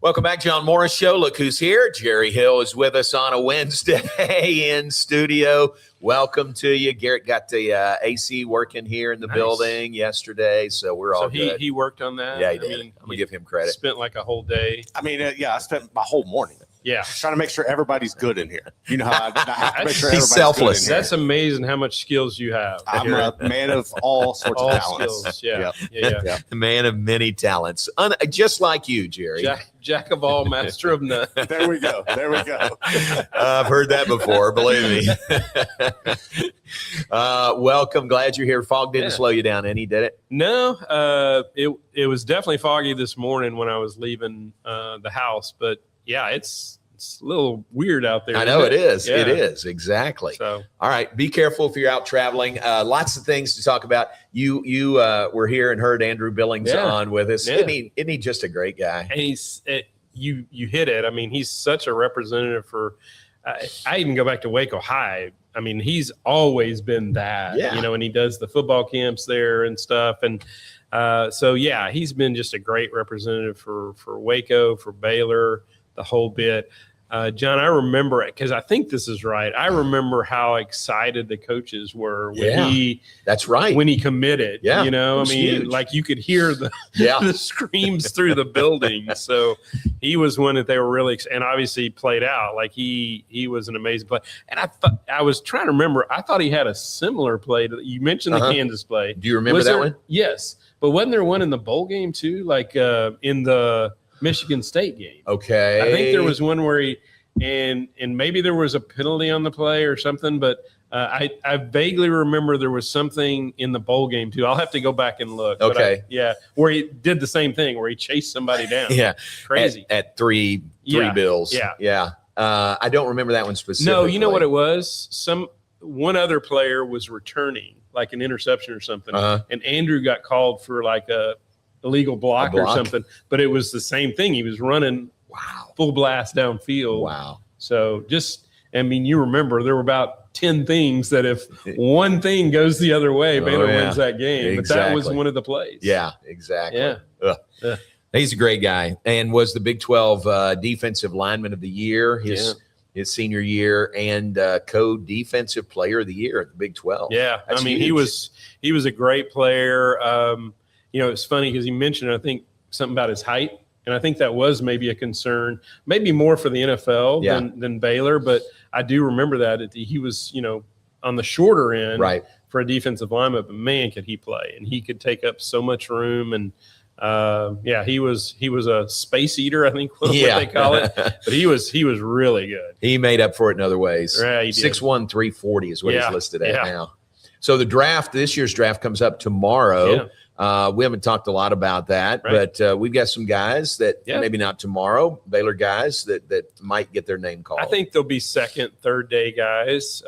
Welcome back, John Morris Show. Look who's here. Jerry Hill is with us on a Wednesday in studio. Welcome to you. Garrett got the AC working here in the building yesterday, so we're all good. He worked on that? Yeah, he did. I'm going to give him credit. Spent like a whole day. I mean, I spent my whole morning. Yeah. Trying to make sure everybody's good in here. You know how I have to make sure He's everybody's selfless. good in here. That's amazing how much skills you have. I'm a man of all sorts All of talents. skills. Yeah. A man of many talents. Just like you, Jerry. Jack of all, master of none. There we go. I've heard that before, believe me. Welcome. Glad you're here. Fog didn't slow you down any, did it? No, it was definitely foggy this morning when I was leaving the house, but yeah, it's a little weird out there. I know it is. Yeah. It is. Exactly. So, all right. Be careful if you're out traveling. Lots of things to talk about. You were here and heard Andrew Billings on with us. Yeah. Isn't he just a great guy? And you hit it. I mean, he's such a representative for I even go back to Waco High. I mean, he's always been that, and he does the football camps there and stuff. And so, yeah, he's been just a great representative for Waco, for Baylor, the whole bit. John, I remember it because I think this is right. I remember how excited the coaches were when that's right. When he committed. Yeah. I mean, huge. like you could hear the screams through the building. So he was one that they were really and obviously played out. Like he was an amazing play. And I was trying to remember, I thought he had a similar play to you mentioned the Kansas play. Do you remember that one? Yes. But wasn't there one in the bowl game too? Like in the Michigan State game. Okay. I think there was one where he and maybe there was a penalty on the play or something, but I vaguely remember there was something in the bowl game too. I'll have to go back and look. Okay. Where he did the same thing, where he chased somebody down. Crazy. At three bills. Yeah. I don't remember that one specifically. No, you know what it was? One other player was returning like an interception or something, and Andrew got called for like a illegal block or something, but it was the same thing. He was running full blast downfield. Wow. So you remember there were about 10 things that if one thing goes the other way, Baylor wins that game. Exactly. But that was one of the plays. Yeah, exactly. Yeah. He's a great guy and was the Big 12 Defensive Lineman of the Year his senior year and co-defensive player of the year at the Big 12. Yeah. That's huge. he was a great player. It's funny because he mentioned, I think, something about his height. And I think that was maybe a concern, maybe more for the NFL than Baylor. But I do remember that he was, on the shorter end for a defensive lineman. But man, could he play. And he could take up so much room. And, he was a space eater, I think, what they call it. But he was really good. He made up for it in other ways. Right, 6'1", 340 is what he's listed at now. So this year's draft comes up tomorrow. We haven't talked a lot about that, but we've got some guys that maybe not tomorrow, Baylor guys that might get their name called. I think they'll be second, third day guys.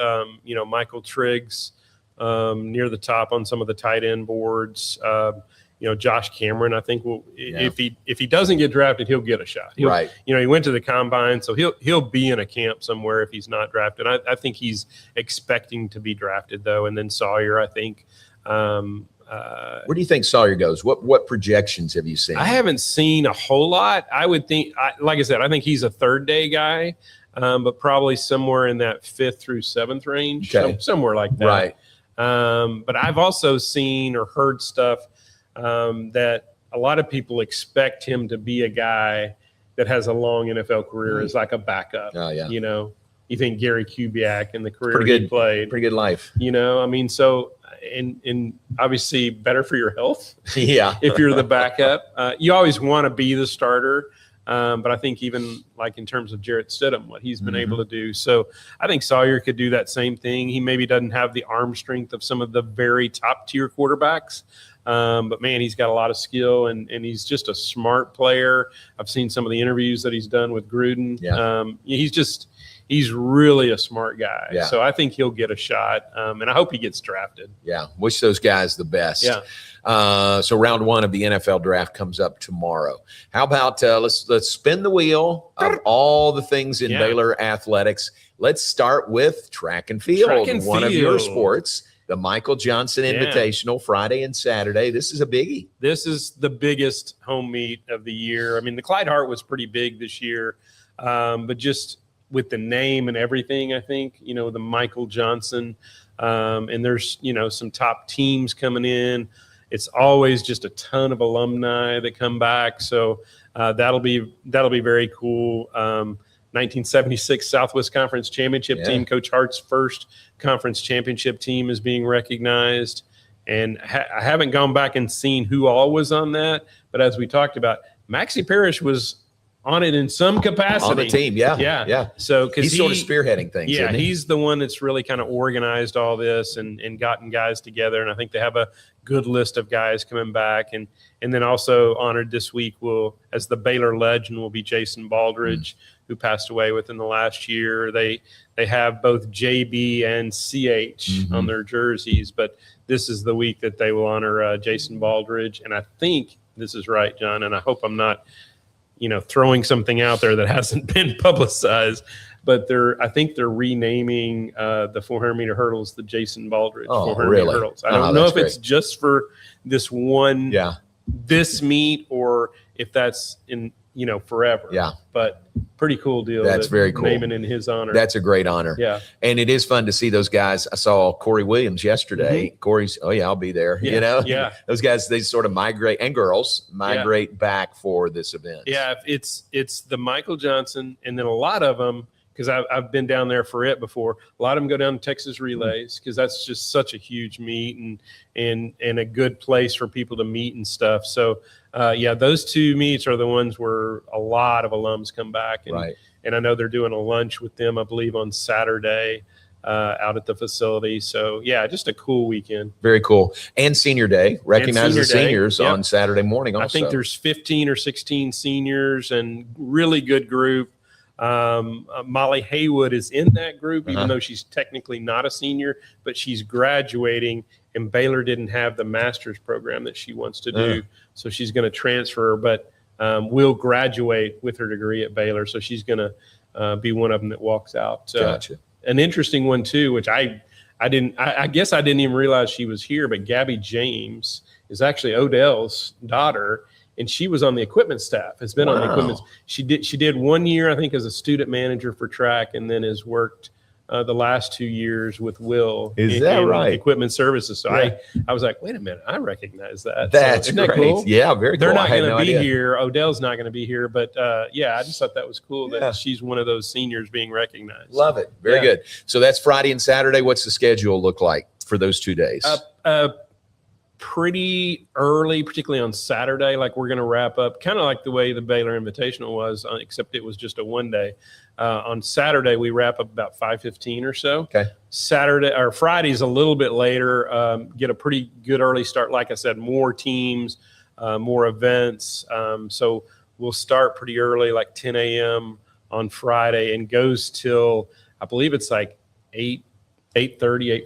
Michael Triggs near the top on some of the tight end boards. Josh Cameron, I think if he doesn't get drafted, he'll get a shot. He went to the combine, so he'll be in a camp somewhere if he's not drafted. I think he's expecting to be drafted though. And then Sawyer, I think. Where do you think Sawyer goes? What projections have you seen? I haven't seen a whole lot. I would think, like I said, I think he's a third day guy, but probably somewhere in that 5th through 7th range, somewhere like that. Right. But I've also seen or heard stuff that a lot of people expect him to be a guy that has a long NFL career as like a backup. Oh, yeah. You think Gary Kubiak and the career he played. Pretty good life. So and obviously better for your health. Yeah. If you're the backup, you always want to be the starter. But I think even like in terms of Jarrett Stidham, what he's been able to do. So I think Sawyer could do that same thing. He maybe doesn't have the arm strength of some of the very top tier quarterbacks. But man, he's got a lot of skill and he's just a smart player. I've seen some of the interviews that he's done with Gruden. Yeah. He's really a smart guy. Yeah. So I think he'll get a shot. And I hope he gets drafted. Yeah. Wish those guys the best. Yeah. So round 1 of the NFL draft comes up tomorrow. How about let's spin the wheel of all the things in Baylor athletics. Let's start with track and field, one of your sports. The Michael Johnson Invitational, Friday and Saturday. This is a biggie. This is the biggest home meet of the year. I mean, the Clyde Hart was pretty big this year, but just with the name and everything, I think, the Michael Johnson, and there's, some top teams coming in. It's always just a ton of alumni that come back. So that'll be very cool. 1976 Southwest Conference Championship team, Coach Hart's first conference championship team is being recognized. And I haven't gone back and seen who all was on that. But as we talked about, Maxie Parrish was on it in some capacity. On the team, yeah. So he's sort of spearheading things. Yeah, isn't he? He's the one that's really kind of organized all this and gotten guys together. And I think they have a good list of guys coming back. And then also honored this week as the Baylor legend will be Jason Baldridge, who passed away within the last year. They have both JB and CH on their jerseys, but this is the week that they will honor Jason Baldridge. And I think this is right, John, and I hope I'm not throwing something out there that hasn't been publicized, but I think they're renaming the 400-meter hurdles the Jason Baldridge 400-meter hurdles. I don't know if it's just for this one, this meet, or if that's in forever. Yeah, but pretty cool deal. That's very cool. Naming in his honor. That's a great honor. Yeah, and it is fun to see those guys. I saw Corey Williams yesterday. Corey's, I'll be there. Yeah. Those guys, they sort of migrate, and girls migrate back for this event. Yeah, it's the Michael Johnson, and then a lot of them, because I've been down there for it before. A lot of them go down to Texas Relays because that's just such a huge meet and a good place for people to meet and stuff. So, those two meets are the ones where a lot of alums come back. And I know they're doing a lunch with them, I believe, on Saturday out at the facility. So, just a cool weekend. Very cool. And Senior Day. Recognize the seniors on Saturday morning also. I think there's 15 or 16 seniors and really good group. Molly Haywood is in that group, even though she's technically not a senior, but she's graduating, and Baylor didn't have the master's program that she wants to do. So she's going to transfer, but will graduate with her degree at Baylor. So she's going to be one of them that walks out. Gotcha. An interesting one too, which I guess I didn't even realize she was here, but Gabby James is actually Odell's daughter. And she was on the equipment staff, has been on the equipment. She did 1 year, I think, as a student manager for track, and then has worked the last 2 years with Will. Is that right? Equipment services. So I was like, wait a minute, I recognize that. That's isn't that cool? Yeah, very cool. They're not going to be here. Odell's not going to be here. But, I just thought that was cool that she's one of those seniors being recognized. Love it. Very good. So that's Friday and Saturday. What's the schedule look like for those 2 days? Pretty early, particularly on Saturday. Like we're going to wrap up kind of like the way the Baylor Invitational was, except it was just a 1 day. On Saturday, we wrap up about 5:15 or so. Okay. Friday's a little bit later. Get a pretty good early start. Like I said, more teams, more events. So we'll start pretty early, like 10 a.m. on Friday, and goes till I believe it's like 8:30,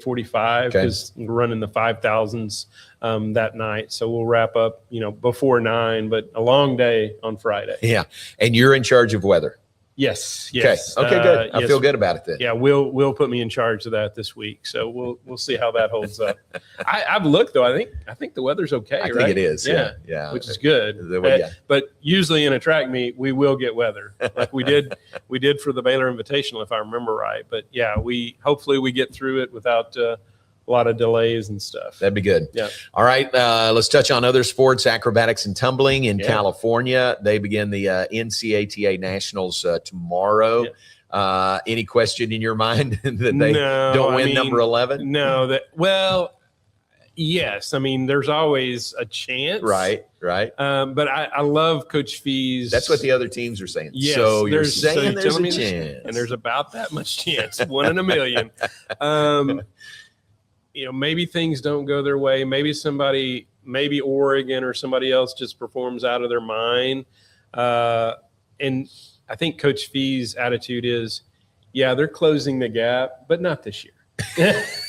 8:45, because we're running the 5,000s that night. So we'll wrap up, before 9, but a long day on Friday. Yeah. And you're in charge of weather. Yes. Okay, good. I feel good about it then. Yeah, Will put me in charge of that this week. So we'll see how that holds up. I've looked though. I think the weather's okay. I think it is. Yeah. Which is good. But usually in a track meet, we will get weather, like we did for the Baylor Invitational, if I remember right. But hopefully we get through it without a lot of delays and stuff. That'd be good. Yeah. All right. Let's touch on other sports. Acrobatics and tumbling in California. They begin the NCATA Nationals tomorrow. Yeah. Any question in your mind that they don't win number 11? No. Yes. I mean, there's always a chance. Right. But I love Coach Fee's. That's what the other teams are saying. Yes, so you're saying there's a chance. And there's about that much chance. 1 in a million. Maybe things don't go their way. Maybe Oregon or somebody else just performs out of their mind. And I think Coach Fee's attitude is, they're closing the gap, but not this year.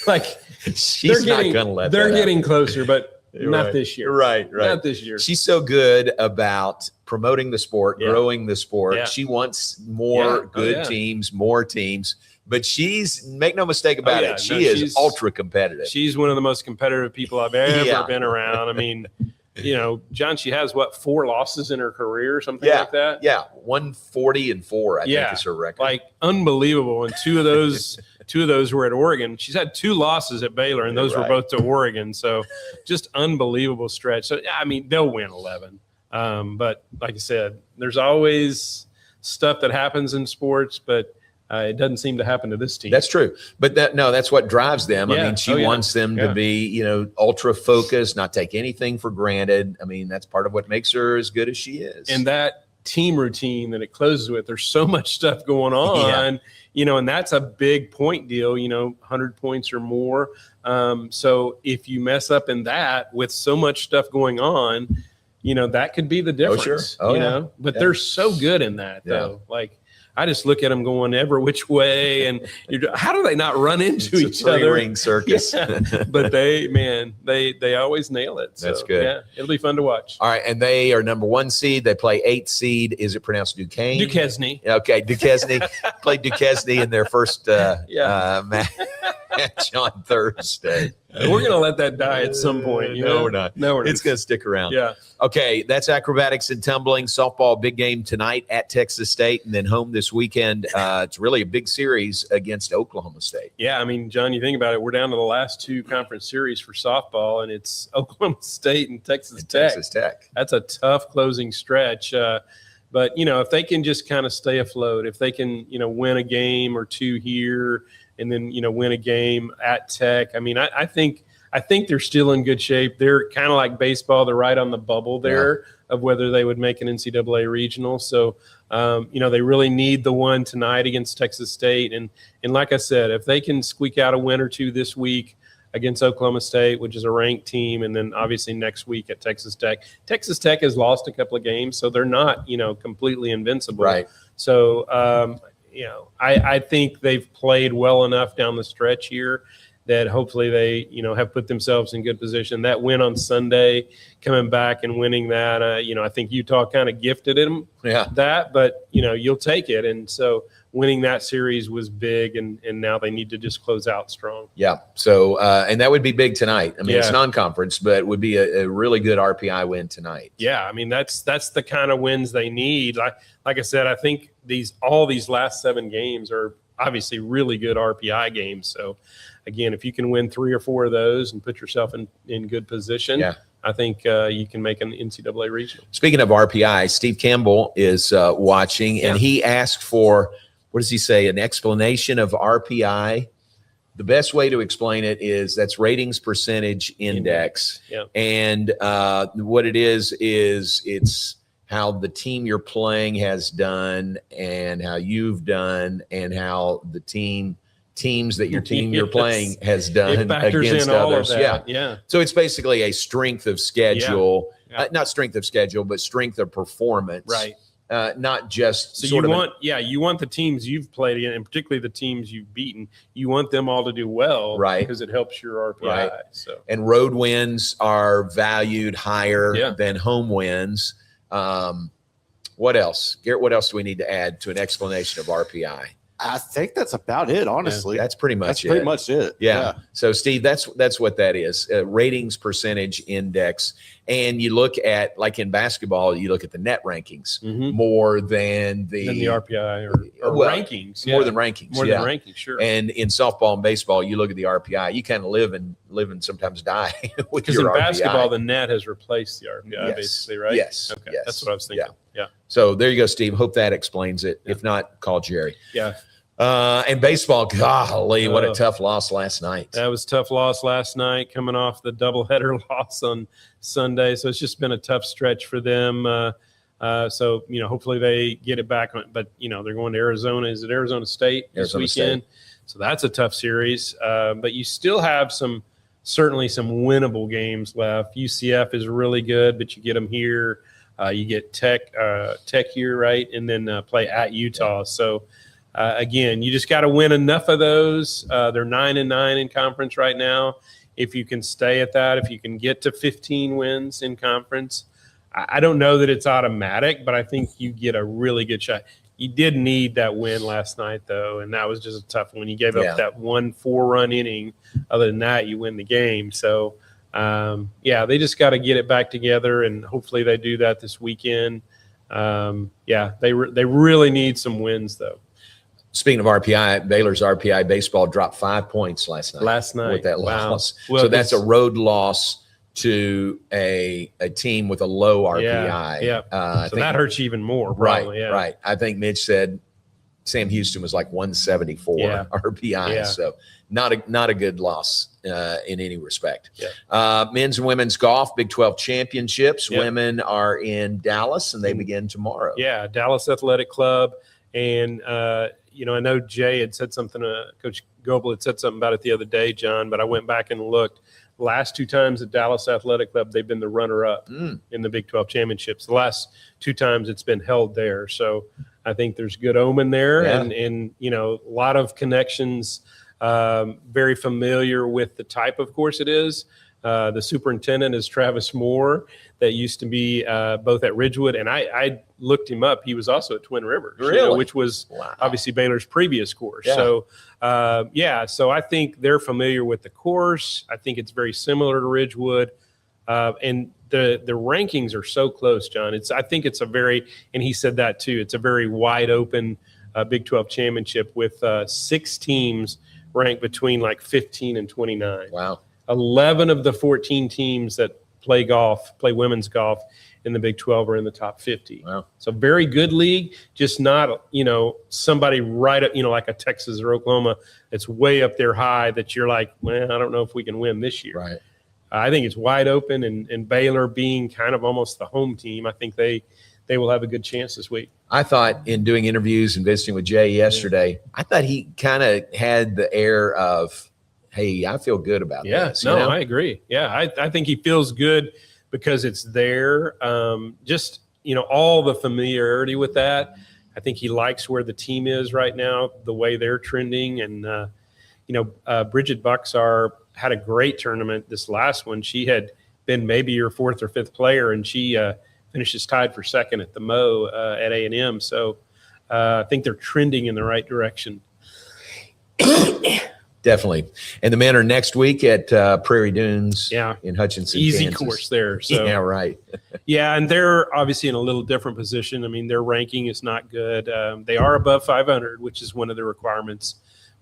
Like she's not going to let they're getting closer, but not this year. Right. Not this year. She's so good about promoting the sport, growing the sport. Yeah. She wants more good teams, more teams. but make no mistake about it. She is ultra competitive. She's one of the most competitive people I've ever been around. I mean, John, she has 4 losses in her career or something like that. Yeah. 140-4, I think is her record. Like unbelievable. And two of those were at Oregon. She's had 2 losses at Baylor, and those were both to Oregon. So just unbelievable stretch. So, I mean, they'll win 11. But like I said, there's always stuff that happens in sports, but it doesn't seem to happen to this team. That's true. But that's what drives them. I mean, she wants them to be, ultra focused, not take anything for granted. I mean, that's part of what makes her as good as she is. And that team routine that it closes with, there's so much stuff going on, and that's a big point deal, 100 points or more. So if you mess up in that with so much stuff going on, that could be the difference, but they're so good in that though. Like, I just look at them going every which way, and how do they not run into each other? Ring circus. But they always nail it. So, that's good. Yeah, it'll be fun to watch. All right, and they are number 1 seed. They play 8th seed. Is it pronounced Duquesne? Duquesne. Okay, Duquesne. Played Duquesne in their first match on Thursday. We're going to let that die at some point. No, we're not. No, we're not. It's going to stick around. Yeah. Okay, that's acrobatics and tumbling. Softball, big game tonight at Texas State, and then home this weekend. It's really a big series against Oklahoma State. Yeah, I mean, John, you think about it, we're down to the last 2 conference series for softball, and it's Oklahoma State and Texas Tech. Texas Tech. That's a tough closing stretch. But, if they can just kind of stay afloat, if they can, win a game or 2 here and then, win a game at Tech. I mean, I think they're still in good shape. They're kind of like baseball. They're right on the bubble there of whether they would make an NCAA regional. So, they really need the one tonight against Texas State. And like I said, if they can squeak out a win or 2 this week against Oklahoma State, which is a ranked team, and then obviously next week at Texas Tech. Texas Tech has lost a couple of games, so they're not, completely invincible. Right. So, I think they've played well enough down the stretch here that hopefully they, have put themselves in good position. That win on Sunday, coming back and winning that, I think Utah kind of gifted them that, but, you'll take it. And so winning that series was big, and now they need to just close out strong. Yeah. So, and that would be big tonight. I mean, it's non-conference, but it would be a really good RPI win tonight. Yeah. I mean, that's the kind of wins they need. Like I said, I think all these last 7 games are obviously really good RPI games. So again, if you can win 3 or 4 of those and put yourself in good position, I think you can make an NCAA regional. Speaking of RPI, Steve Campbell is watching, and he asked for, what does he say, an explanation of RPI. The best way to explain it is that's ratings percentage index. And what it is it's how the team you're playing has done and how you've done and how the teams that your team you're playing has done against others. So it's basically a strength of schedule, not strength of schedule, but strength of performance. Right. Not just so you want the teams you've played in, and particularly the teams you've beaten, you want them all to do well, right? Because it helps your RPI. Right. So, and road wins are valued higher than home wins. What else, Garrett? What else do we need to add to an explanation of RPI? I think that's about it, honestly. That's pretty much it. Yeah. So, Steve, that's what that is, ratings percentage index. And you look at, like in basketball, you look at the net rankings more than the RPI or rankings. More than rankings. More than rankings, sure. And in softball and baseball, you look at the RPI. You kind of live and sometimes die with your RPI. Because in basketball, the net has replaced the RPI, basically, right? Yes. Okay. Yes. That's what I was thinking. Yeah. So there you go, Steve. Hope that explains it. If not, call Jerry. Yeah. And baseball, golly, what a tough loss last night. That was a tough loss last night, coming off the doubleheader loss on Sunday. So it's just been a tough stretch for them. So, hopefully they get it back on. But, they're going to Arizona. Is it Arizona State this weekend? So that's a tough series. But you still have certainly some winnable games left. UCF is really good, but you get them here. You get Tech here, right? And then play at Utah. So, again, you just got to win enough of those. They're 9-9 in conference right now. If you can stay at that, if you can get to 15 wins in conference, I don't know that it's automatic, but I think you get a really good shot. You did need that win last night, though, and that was just a tough one. You gave up that 1 4-run inning. Other than that, you win the game. So, they just got to get it back together, and hopefully they do that this weekend. They really need some wins, though. Speaking of RPI, Baylor's RPI baseball dropped 5 points last night with that loss. Well, so that's a road loss to a team with a low RPI. So that hurts you even more, probably. Right. I think Mitch said Sam Houston was like 174 RPI. So not a good loss in any respect. Men's and women's golf, Big 12 championships. Women are in Dallas, and they begin tomorrow. Dallas Athletic Club. And, I know Jay had said something, Coach Goebel had said something about it the other day, John, but I went back and looked. Last 2 times at Dallas Athletic Club, they've been the runner-up in the Big 12 championships. The last 2 times it's been held there. So I think there's good omen there and a lot of connections, very familiar with the type of course it is. The superintendent is Travis Moore, that used to be both at Ridgewood, and I looked him up. He was also at Twin Rivers, which was obviously Baylor's previous course. So, so I think they're familiar with the course. I think it's very similar to Ridgewood, and the rankings are so close, John. I think it's a very, and he said that too, it's a very wide open Big 12 championship with 6 teams ranked between like 15 and 29. Wow. 11 of the 14 teams that play women's golf in the Big 12 are in the top 50. Wow. So very good league, just not, somebody right up, like a Texas or Oklahoma, it's way up there high that you're like, well, I don't know if we can win this year. Right. I think it's wide open, and Baylor being kind of almost the home team, I think they will have a good chance this week. I thought in doing interviews and visiting with Jay yesterday, I thought he kind of had the air of, hey, I feel good about this. I agree. I think he feels good because it's there. Just, all the familiarity with that. I think he likes where the team is right now, the way they're trending. And, Bridget Buxar had a great tournament this last one. She had been maybe your 4th or 5th player, and she finishes tied for 2nd at the Mo at A&M. So I think they're trending in the right direction. Definitely. And the men are next week at Prairie Dunes in Hutchinson, Easy Kansas. course there. So. Yeah, right. And they're obviously in a little different position. I mean, their ranking is not good. They are above 500, which is one of the requirements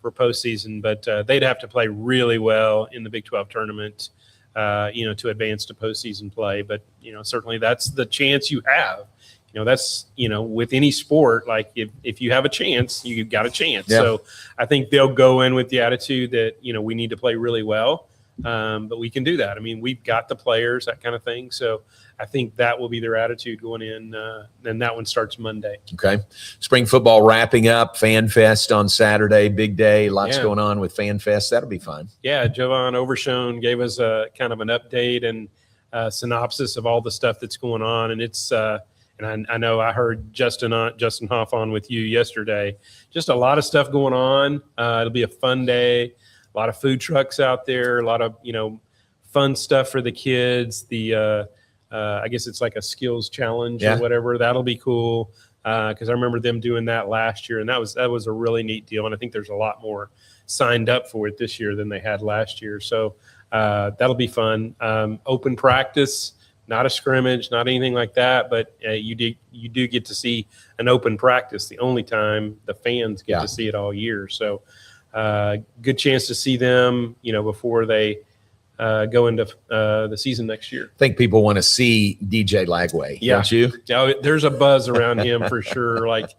for postseason, but they'd have to play really well in the Big 12 tournament, to advance to postseason play. But, certainly that's the chance you have. That's, with any sport, like if you have a chance, you've got a chance. Yeah. So I think they'll go in with the attitude that, we need to play really well, but we can do that. I mean, we've got the players, that kind of thing. So I think that will be their attitude going in. And that one starts Monday. Okay. Spring football wrapping up, Fan Fest on Saturday, big day, lots going on with Fan Fest. That'll be fun. Yeah, Jovan Overshone gave us a kind of an update and synopsis of all the stuff that's going on. And it's and I know I heard Justin Hoff on with you yesterday. Just a lot of stuff going on. It'll be a fun day. A lot of food trucks out there. A lot of fun stuff for the kids. I guess it's like a skills challenge or whatever. That'll be cool because I remember them doing that last year, and that was a really neat deal. And I think there's a lot more signed up for it this year than they had last year. So that'll be fun. Open practice. Not a scrimmage, not anything like that, but you do get to see an open practice, the only time the fans get to see it all year. So good chance to see them, before they go into the season next year. I think people want to see DJ Lagway, don't you? Yeah, there's a buzz around him for sure. Like,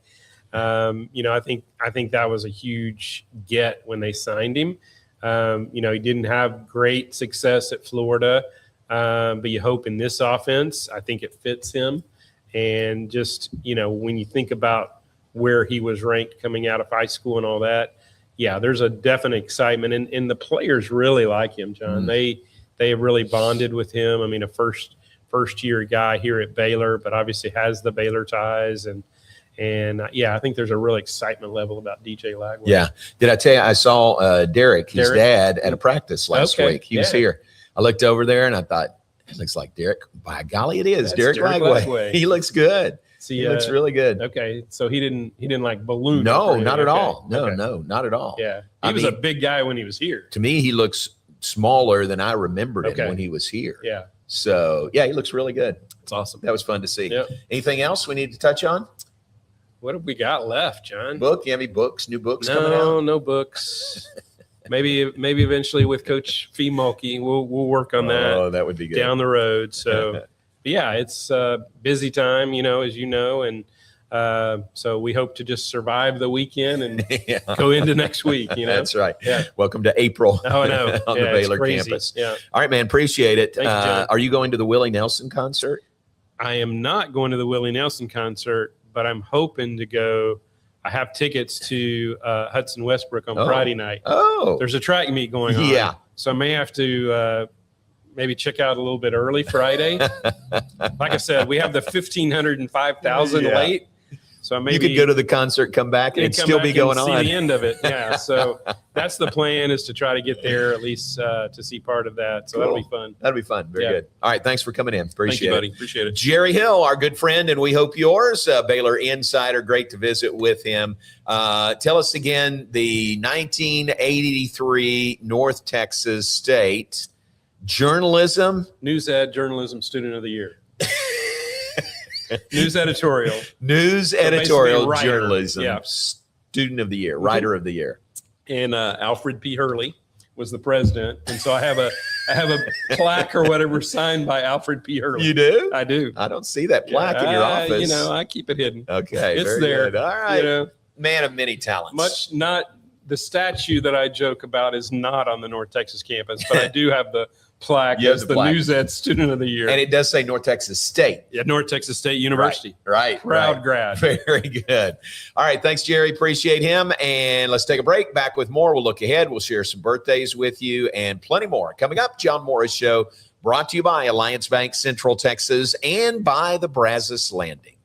I think that was a huge get when they signed him. He didn't have great success at Florida. But you hope in this offense, I think it fits him. And just, when you think about where he was ranked coming out of high school and all that, there's a definite excitement. And the players really like him, John. They have really bonded with him. I mean, a first year guy here at Baylor, but obviously has the Baylor ties. And I think there's a real excitement level about DJ Lagway. Yeah. Did I tell you, I saw Derek, his dad, at a practice last week. He was here. I looked over there and I thought, it looks like Derek. By golly, it is. Derek Lagway. He looks good. He looks really good. Okay, so he didn't like balloon. No, not at okay. all. No, not at all. Yeah, he was a big guy when he was here. To me, he looks smaller than I remembered him when he was here. Yeah. So he looks really good. It's awesome. That was fun to see. Yep. Anything else we need to touch on? What have we got left, John? You have any books? New books coming out? No books. maybe eventually with Coach Fee Mulkey, we'll work on that. Oh, that would be good down the road. So, yeah, it's a busy time, as you know, and so we hope to just survive the weekend and go into next week. That's right. Yeah. Welcome to April. Oh, I know. on the Baylor campus. Yeah. All right, man. Appreciate it. Thank you, John. Are you going to the Willie Nelson concert? I am not going to the Willie Nelson concert, but I'm hoping to go. I have tickets to Hudson Westbrook on Friday night. Oh, there's a track meet going on. Yeah. So I may have to maybe check out a little bit early Friday. Like I said, we have the 1,500 and 5,000 late. So maybe you could go to the concert, come back, and it'd still be going on. See the end of it. Yeah. So that's the plan, is to try to get there at least to see part of that. So that'll be fun. That'll be fun. Very good. All right. Thanks for coming in. Appreciate it. Thank you, buddy. Appreciate it. Jerry Hill, our good friend, and we hope yours, Baylor insider. Great to visit with him. Tell us again the 1983 North Texas State News Ed Journalism Student of the Year. News editorial journalism student of the year, writer of the year. And Alfred P. Hurley was the president, and so I have a plaque or whatever signed by Alfred P. Hurley. You do? I do. I don't see that plaque in your office. I keep it hidden. Okay, it's very there. Good. All right, man of many talents. The statue that I joke about is not on the North Texas campus, but I do have the plaque as the News Ed Student of the Year. And it does say North Texas State. Yeah, North Texas State University. Right. Proud grad. Very good. All right. Thanks, Jerry. Appreciate him. And let's take a break. Back with more. We'll look ahead. We'll share some birthdays with you and plenty more. Coming up, John Morris Show, brought to you by Alliance Bank Central Texas and by the Brazos Landing.